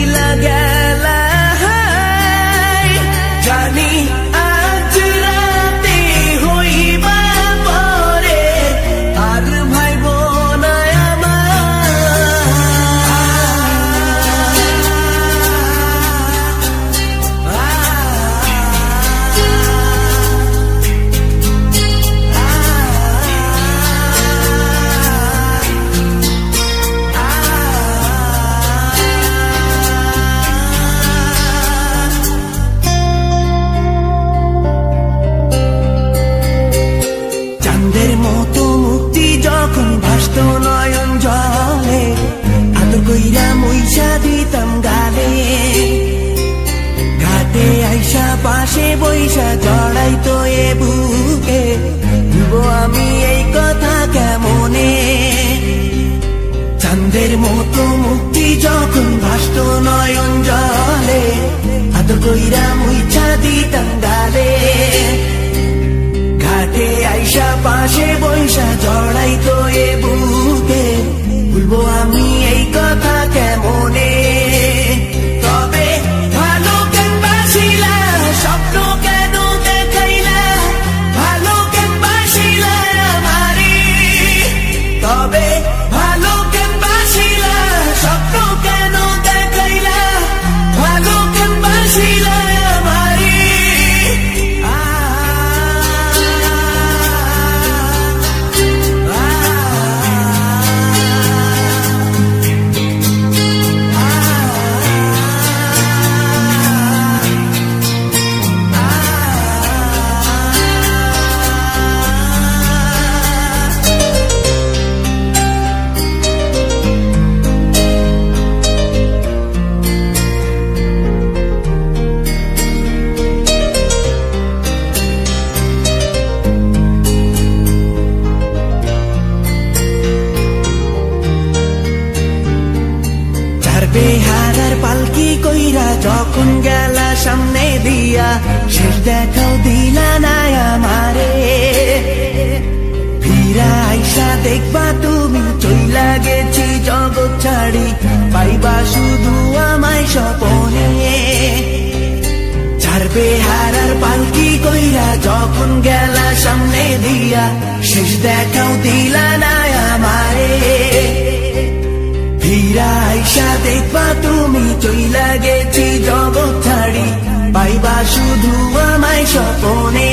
চইলা গেলা জানি আজ রাতে হইবা পরে আর ভাইব না চাঁদের মতো মুক্তি যখন ভাসত নয়ন জলে আদর কইরা মইসা দিতাম গালে ঘাটে আইসা পাশে বইসা জড়াইতো এ বুকে ভুলবো আমি এই কথা কেমনে চাঁদের মতো মুক্তি যখন ভাসত নয়ন জলে আদর কইরা মইসা দিতাম গালে ঘাটে আইসা পাশে বইসা জড়াইতো এ বুকে ভুলবো আমি এই কথা কেমনে তবে ভালো কেন বাসিলা স্বপ্ন কেন দেখাইলা ভালো কেন বাসিলা আমারে তবে ভালো কেন বাসিলা স্বপ্ন কেন দেখাইলা ভালো কেন বাসিলা আমারে বেহারার পালকি কইরা যখন গেলা সামনে দিয়া শেষ দেখাও দিলা না আমারে ফিরা আইসা দেখবা তুমি চইলা গেছি জগৎ ছাড়ি পাইবা শুধু আমায় স্বপনে চার বেহারার পালকি কইরা যখন গেলা সামনে দিয়া শেষ দেখাও দিলা না আমারে ফিরা আইসা দেখবা তুমি চইলা গেছি জগৎ ছাড়ি পাইবা শুধু আমায় স্বপনে